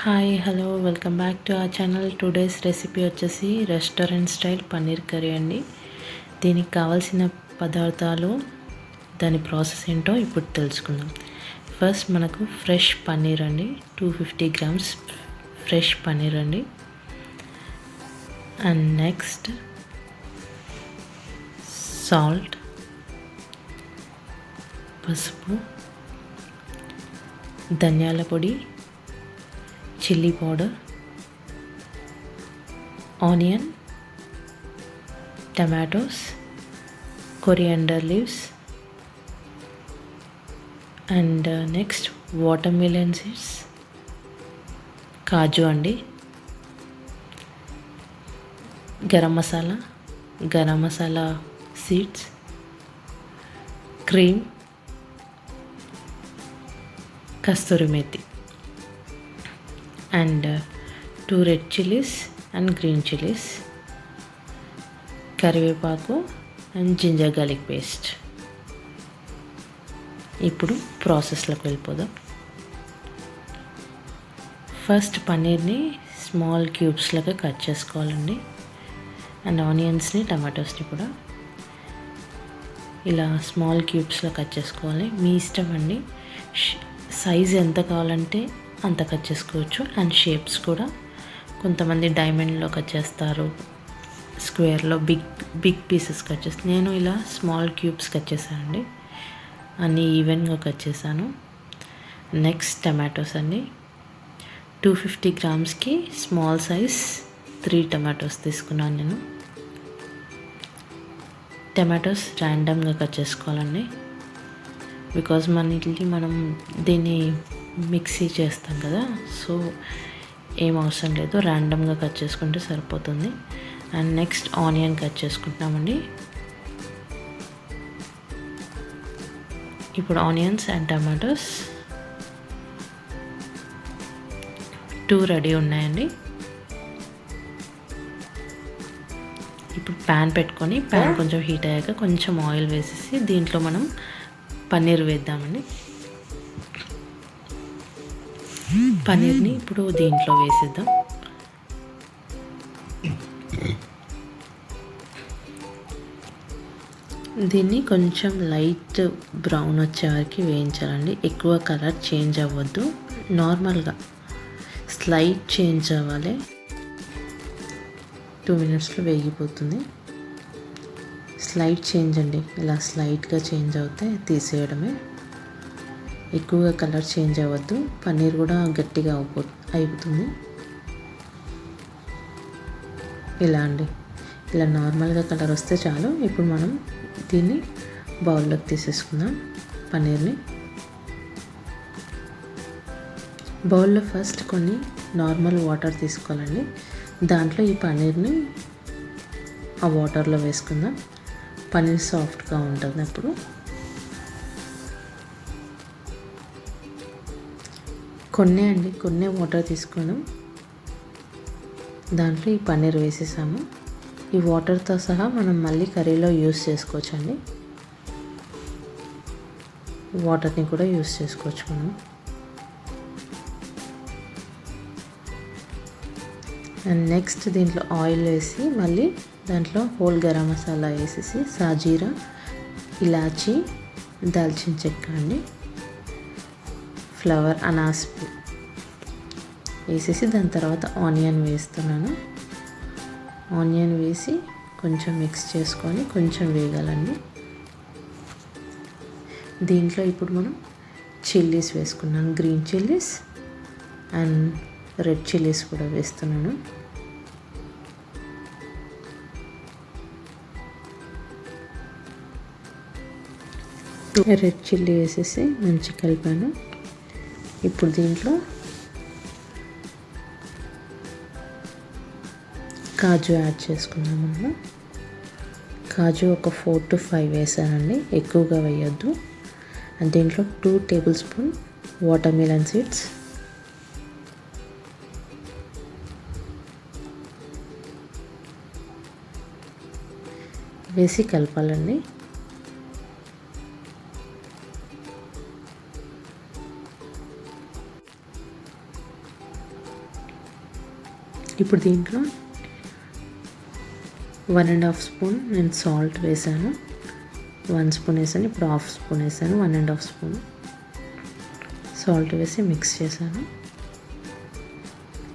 Hi hello welcome back to our channel. Today's recipe వచ్చేసి restaurant style paneer curry అండి. దీనికి కావాల్సిన పదార్థాలు, దాని ప్రాసెస్ ఏంటో ఇప్పుడు తెలుసుకుందాం. ఫస్ట్ మనకు ఫ్రెష్ పన్నీర్ అండి, 250 గ్రామ్స్ ఫ్రెష్ పన్నీర్ అండి. అండ్ నెక్స్ట్ సాల్ట్, పసుపు, ధనియాల పొడి, chilli powder, onion, tomatoes, coriander leaves, and next watermelon seeds, కాజు అండి, garam masala seeds, cream, kasturi methi, and 2 red chillies and green chillies, కరివేపాకు అండ్ జింజర్ గార్లిక్ పేస్ట్. ఇప్పుడు ప్రాసెస్లోకి వెళ్ళిపోదాం. ఫస్ట్ పన్నీర్ని స్మాల్ క్యూబ్స్ లాగా కట్ చేసుకోవాలండి. అండ్ ఆనియన్స్ని, టమాటోస్ని కూడా ఇలా స్మాల్ క్యూబ్స్లో కట్ చేసుకోవాలి. మీ ఇష్టం అండి, సైజ్ ఎంత కావాలంటే అంత కట్ చేసుకోవచ్చు. అండ్ షేప్స్ కూడా కొంతమంది డైమండ్లో కట్ చేస్తారు, స్క్వేర్లో బిగ్ పీసెస్ కట్ చేస్తాను. నేను ఇలా స్మాల్ క్యూబ్స్ కట్ చేశానండి, అన్నీ ఈవెన్గా కట్ చేశాను. నెక్స్ట్ టమాటోస్ అండి, 250 గ్రామ్స్కి స్మాల్ సైజ్ 3 టమాటోస్ తీసుకున్నాను నేను. టమాటోస్ ర్యాండమ్గా కట్ చేసుకోవాలండి, బికాజ్ మనం దీన్ని మిక్సీ చేస్తాం కదా, సో ఏం అవసరం లేదు, ర్యాండమ్గా కట్ చేసుకుంటే సరిపోతుంది. అండ్ నెక్స్ట్ ఆనియన్ కట్ చేసుకుంటున్నామండి. ఇప్పుడు ఆనియన్స్ అండ్ టమాటోస్ 2 రెడీ ఉన్నాయండి. ఇప్పుడు ప్యాన్ పెట్టుకొని, ప్యాన్ కొంచెం హీట్ అయ్యాక కొంచెం ఆయిల్ వేసేసి దీంట్లో మనం పన్నీర్ వేద్దామండి. పన్నీర్ని ఇప్పుడు దీంట్లో వేసేద్దాం. దీన్ని కొంచెం లైట్ బ్రౌన్ వచ్చే వరకు వేయించాలండి. ఎక్కువ కలర్ చేంజ్ అవ్వద్దు, నార్మల్గా స్లైట్ చేంజ్ అవ్వాలి. 2 మినిట్స్లో వేగిపోతుంది. స్లైట్ చేంజ్ అండి, ఇలా స్లైట్గా చేంజ్ అవుతే తీసేయడమే. ఎక్కువగా కలర్ చేంజ్ అవ్వద్దు, పన్నీర్ కూడా గట్టిగా అయిపోతుంది. ఇలా అండి, ఇలా నార్మల్గా కలర్ వస్తే చాలు. ఇప్పుడు మనం దీన్ని బౌల్లోకి తీసేసుకుందాం. పన్నీర్ని బౌల్లో ఫస్ట్ కొన్ని నార్మల్ వాటర్ తీసుకోవాలండి. దాంట్లో ఈ పన్నీర్ని ఆ వాటర్లో వేసుకుందాం. పన్నీర్ సాఫ్ట్గా ఉంటుంది. అప్పుడు కొన్ని వాటర్ తీసుకున్నాం, దాంట్లో ఈ పన్నీర్ వేసేసాము. ఈ వాటర్తో సహా మనం మళ్ళీ కర్రీలో యూస్ చేసుకోవచ్చండి. వాటర్ని కూడా యూస్ చేసుకోవచ్చు మనం. అండ్ నెక్స్ట్ దీంట్లో ఆయిల్ వేసి మళ్ళీ దాంట్లో హోల్ గరం మసాలా వేసేసి, సాజీరా, ఇలాచీ, దాల్చిన చెక్క అండి, ఫ్లవర్, అనాస్ వేసేసి దాని తర్వాత ఆనియన్ వేస్తున్నాను. ఆనియన్ వేసి కొంచెం మిక్స్ చేసుకొని కొంచెం వేగాలండి. దీంట్లో ఇప్పుడు మనం చిల్లీస్ వేసుకున్నాను, green chillies and red chillies కూడా వేస్తున్నాను. రెడ్ చిల్లీ వేసేసి మంచి కలిపాను. ఇప్పుడు దీంట్లో కాజు యాడ్ చేసుకున్నాము. మనం కాజు ఒక 4 to 5 వేసానండి, ఎక్కువగా వేయొద్దు. అండ్ దీంట్లో 2 table spoon water melon seeds, వేసి కలపాలండి. ఇప్పుడు దీంట్లో 1.5 స్పూన్ నేను సాల్ట్ వేసాను. 1 స్పూన్ వేసాను, ఇప్పుడు 1/2 స్పూన్ వేసాను. 1.5 స్పూన్ సాల్ట్ వేసి మిక్స్ చేశాను.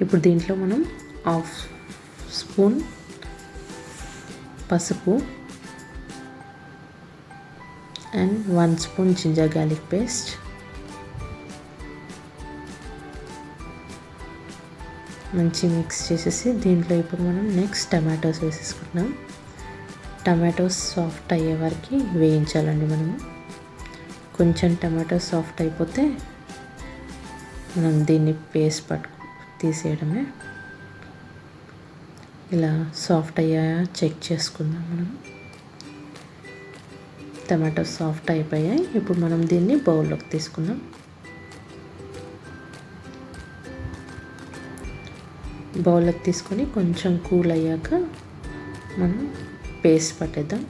ఇప్పుడు దీంట్లో మనం 1/2 స్పూన్ పసుపు and 1 spoon ginger garlic paste, మంచి మిక్స్ చేసేసి దీంట్లో ఇప్పుడు మనం నెక్స్ట్ టమాటోస్ వేసేసుకుంటున్నాం. టమాటోస్ సాఫ్ట్ అయ్యే వరకు వేయించాలండి మనము. కొంచెం టమాటోస్ సాఫ్ట్ అయిపోతే మనం దీన్ని పేస్ట్ తీసేయడమే. ఇలా సాఫ్ట్ అయ్యాయా చెక్ చేసుకుందాం మనం. టమాటోస్ సాఫ్ట్ అయిపోయాయి. ఇప్పుడు మనం దీన్ని బౌల్లోకి తీసుకుందాం. బౌల్లోకి తీసుకొని కొంచెం కూల్ అయ్యాక మనం పేస్ట్ పట్టేద్దాం.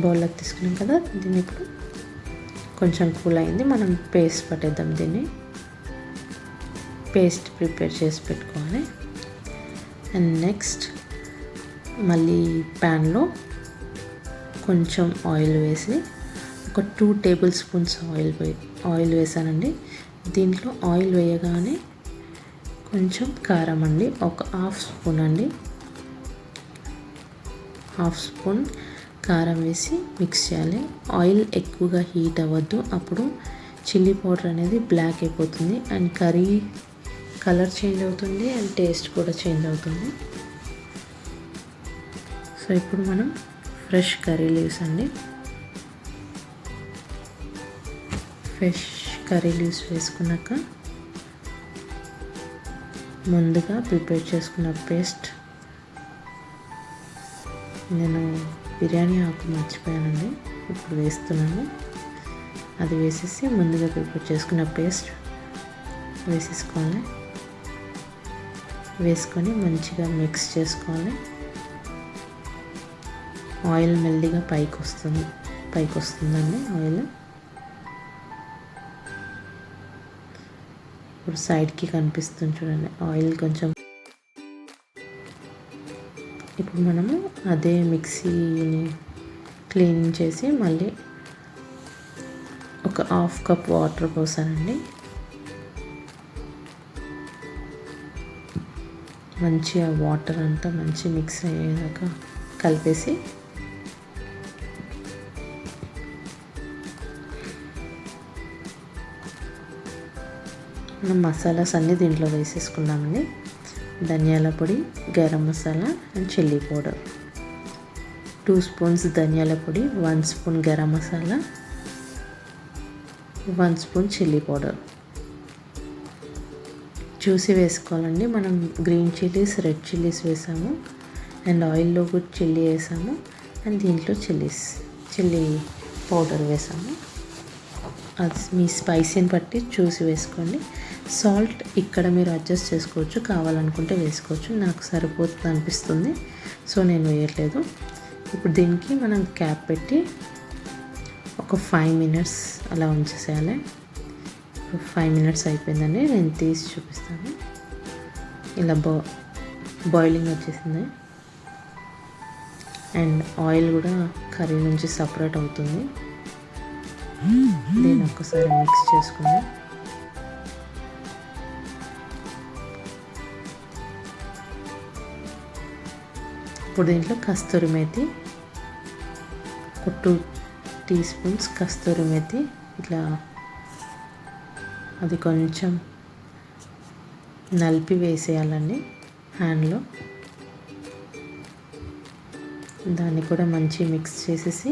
బౌల్లోకి తీసుకున్నాం కదా, దీన్ని ఇప్పుడు కొంచెం కూల్ అయింది, మనం పేస్ట్ పట్టేద్దాం. దీన్ని పేస్ట్ ప్రిపేర్ చేసి పెట్టుకోవాలి. అండ్ నెక్స్ట్ మళ్ళీ ప్యాన్లో కొంచెం ఆయిల్ వేసి ఒక 2 టేబుల్ స్పూన్స్ ఆయిల్ వేసానండి. దీంట్లో ఆయిల్ వేయగానే కొంచెం కారం అండి, ఒక 1/2 స్పూన్ అండి, 1/2 స్పూన్ కారం వేసి మిక్స్ చేయాలి. ఆయిల్ ఎక్కువగా హీట్ అవ్వద్దు, అప్పుడు చిల్లీ పౌడర్ అనేది బ్లాక్ అయిపోతుంది అండ్ కర్రీ కలర్ చేంజ్ అవుతుంది అండ్ టేస్ట్ కూడా చేంజ్ అవుతుంది. సో ఇప్పుడు మనం ఫ్రెష్ కర్రీ లీవ్స్ అండి, ఫ్రెష్ కర్రీ లీవ్స్ వేసుకున్నాక ముందుగా ప్రిపేర్ చేసుకున్న పేస్ట్, నేను బిర్యానీ ఆకు మర్చిపోయానండి, ఇప్పుడు వేస్తున్నాను. అది వేసేసి ముందుగా ప్రిపేర్ చేసుకున్న పేస్ట్ వేసేసుకోవాలి. వేసుకొని మంచిగా మిక్స్ చేసుకోవాలి. ఆయిల్ మెల్లిగా పైకి వస్తుందండి ఆయిల్. ఇప్పుడు సైడ్కి కనిపిస్తుంది చూడండి ఆయిల్ కొంచెం. ఇప్పుడు మనము అదే మిక్సీని క్లీన్ చేసి మళ్ళీ ఒక 1/2 కప్ వాటర్ పోసానండి. మంచిగా వాటర్ అంతా మంచి మిక్స్ అయ్యేదాకా కలిపేసి మనం మసాలాస్ అన్నీ దీంట్లో వేసేసుకున్నామండి. ధనియాల పొడి, garam masala and chilli powder, 2 spoons ధనియాల పొడి, 1 spoon garam masala, 1 spoon chilli powder చూసి వేసుకోవాలండి. మనం గ్రీన్ చిల్లీస్, రెడ్ చిల్లీస్ వేసాము అండ్ ఆయిల్లో కూడా చిల్లీ వేసాము అండ్ దీంట్లో చిల్లీ పౌడర్ వేసాము. అది మీ స్పైసీని బట్టి చూసి వేసుకోండి. సాల్ట్ ఇక్కడ మీరు అడ్జస్ట్ చేసుకోవచ్చు, కావాలనుకుంటే వేసుకోవచ్చు. నాకు సరిపోతుంది అనిపిస్తుంది, సో నేను వేయట్లేదు. ఇప్పుడు దీనికి మనం క్యాప్ పెట్టి ఒక 5 మినిట్స్ అలా ఉంచేసేయాలి. 5 మినిట్స్ అయిపోయిందండి, నేను తీసి చూపిస్తాను. ఇలా బాయిలింగ్ వచ్చేసింది అండ్ ఆయిల్ కూడా కర్రీ నుంచి సపరేట్ అవుతుంది. దీన్ని ఒక్కసారి మిక్స్ చేసుకుందాం. ఇప్పుడు దీంట్లో కస్తూరి మేతి, ఒక 2 టీ స్పూన్స్ కస్తూరి మేతి, ఇట్లా అది కొంచెం నలిపి వేసేయాలండి హ్యాండ్లో. దాన్ని కూడా మంచి మిక్స్ చేసేసి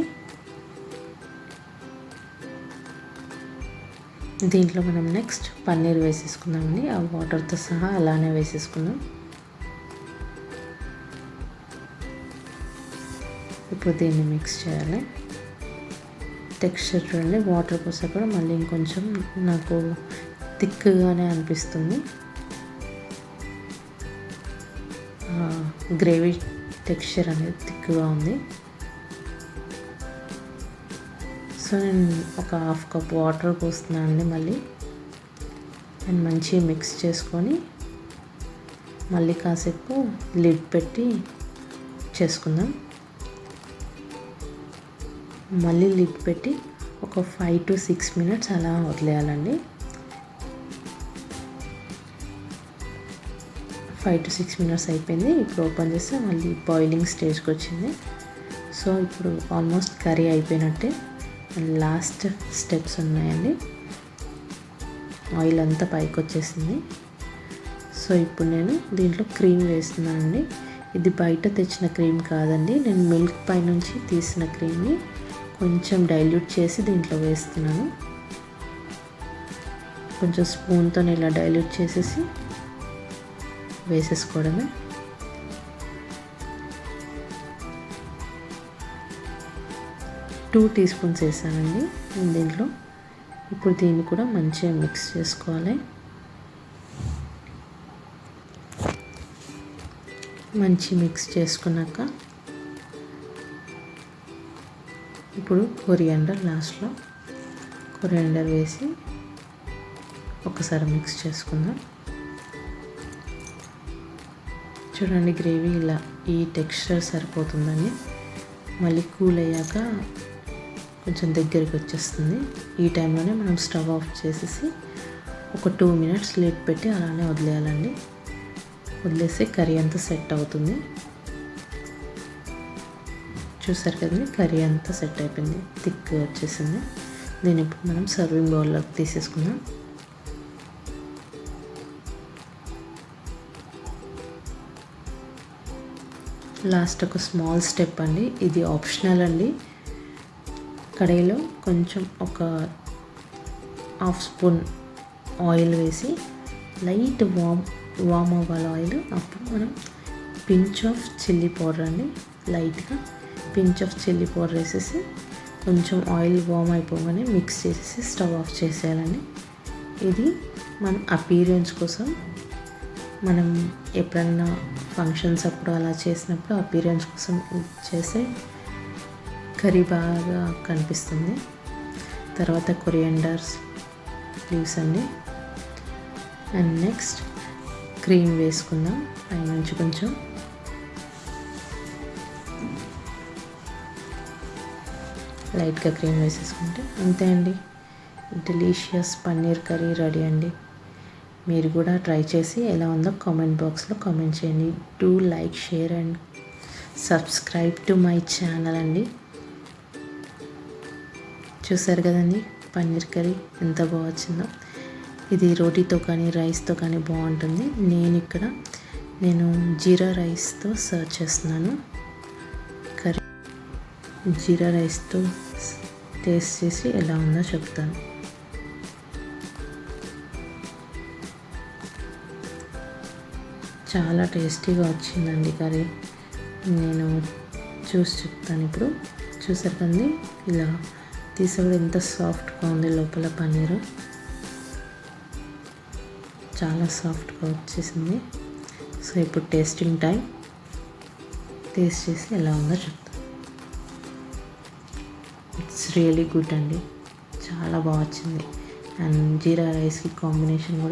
దీంట్లో మనం నెక్స్ట్ పన్నీర్ వేసేసుకుందామండి. ఆ వాటర్తో సహా అలానే వేసేసుకుందాం. ఇప్పుడు దీన్ని మిక్స్ చేయాలి. టెక్స్చర్ చూడండి, వాటర్ పోసా కూడా మళ్ళీ ఇంకొంచెం నాకు థిక్గానే అనిపిస్తుంది. గ్రేవీ టెక్స్చర్ అనేది థిక్గా ఉంది. సో సో నేను ఒక హాఫ్ కప్ వాటర్ పోస్తున్నాను అండి మళ్ళీ. అండ్ మంచిగా మిక్స్ చేసుకొని మళ్ళీ కాసేపు లిడ్ పెట్టి చేసుకుందాం. మళ్ళీ లిడ్ పెట్టి ఒక 5 to 6 minutes అలా వదిలేయాలండి. 5 to 6 minutes అయిపోయింది. ఇప్పుడు ఓపెన్ చేస్తే మళ్ళీ బాయిలింగ్ స్టేజ్కి వచ్చింది. సో ఇప్పుడు ఆల్మోస్ట్ కర్రీ అయిపోయినట్టే. లాస్ట్ స్టెప్స్ ఉన్నాయండి. ఆయిల్ అంతా పైకి వచ్చేసింది. సో ఇప్పుడు నేను దీంట్లో క్రీమ్ వేస్తున్నానండి. ఇది బయట తెచ్చిన క్రీమ్ కాదండి, నేను మిల్క్ పై నుంచి తీసిన క్రీమ్ని కొంచెం డైల్యూట్ చేసి దీంట్లో వేస్తున్నాను. కొంచెం స్పూన్తో ఇలా డైల్యూట్ చేసేసి వేసేసుకోవడమే. టూ టీ స్పూన్స్ వేసానండి నేను దీంట్లో. ఇప్పుడు దీన్ని కూడా మంచిగా మిక్స్ చేసుకోవాలి. మంచి మిక్స్ చేసుకున్నాక ఇప్పుడు కొరియాండర్, లాస్ట్లో కొరియాండర్ వేసి ఒకసారి మిక్స్ చేసుకుందాం. చూడండి గ్రేవీ ఇలా ఈ టెక్స్చర్ సరిపోతుందండి. మళ్ళీ కూల్ అయ్యాక కొంచెం దగ్గరికి వచ్చేస్తుంది. ఈ టైంలోనే మనం స్టవ్ ఆఫ్ చేసేసి ఒక 2 minutes లిడ్ పెట్టి అలానే వదిలేయాలండి. వదిలేస్తే కర్రీ అంతా సెట్ అవుతుంది. చూసారు కదండి, కర్రీ అంతా సెట్ అయిపోయింది, థిక్గా వచ్చేసింది. దీన్ని ఇప్పుడు మనం సర్వింగ్ బౌల్లోకి తీసేసుకుందాం. లాస్ట్ ఒక స్మాల్ స్టెప్ అండి, ఇది ఆప్షనల్ అండి. కడాయిలో కొంచెం ఒక హాఫ్ స్పూన్ ఆయిల్ వేసి లైట్ వామ్ అవ్వాలి ఆయిల్. అప్పుడు మనం పించ్ ఆఫ్ చిల్లీ పౌడర్ అండి, లైట్గా పించ్ ఆఫ్ చిల్లీ పౌడర్ వేసేసి కొంచెం ఆయిల్ వామ్ అయిపోగానే మిక్స్ చేసేసి స్టవ్ ఆఫ్ చేసేయాలండి. ఇది మన అపీరియన్స్ కోసం, మనం ఎప్పుడన్నా ఫంక్షన్స్ అప్పుడు అలా చేసినప్పుడు అపీరియన్స్ కోసం చేస్తే కర్రీ బాగా కనిపిస్తుంది. తర్వాత కొరియాండర్ లీవ్స్ అండి. అండ్ నెక్స్ట్ క్రీమ్ వేసుకుందాం పైనుంచి కొంచెం. లైట్గా క్రీమ్ వేసేసుకుంటే అంతే అండి, డెలీషియస్ పన్నీర్ కర్రీ రెడీ అండి. మీరు కూడా ట్రై చేసి ఎలా ఉందో కామెంట్ బాక్స్లో కామెంట్ చేయండి. Do like, share and subscribe to my channel అండి. చూసారు కదండి పన్నీర్ కర్రీ ఎంత బాగా వచ్చిందో. ఇది రోటీతో కానీ రైస్తో కానీ బాగుంటుంది. నేను జీరా రైస్తో సర్వ్ చేస్తున్నాను కర్రీ. జీరా రైస్తో టేస్ట్ చేసి ఎలా ఉందో చెప్తాను. చాలా టేస్టీగా వచ్చిందండి కర్రీ. నేను చూసి చెప్తాను ఇప్పుడు. చూసారు కదండి, ఇలా తీసే కూడా ఎంత సాఫ్ట్గా ఉంది లోపల పన్నీరు, చాలా సాఫ్ట్గా వచ్చేసింది. సో ఇప్పుడు టేస్టింగ్ టైం. టేస్ట్ చేసి ఎలా ఉందో చెప్తాను. ఇట్స్ రియలీ గుడ్ అండి, చాలా బాగా వచ్చింది. అండ్ జీరా రైస్కి కాంబినేషన్ కూడా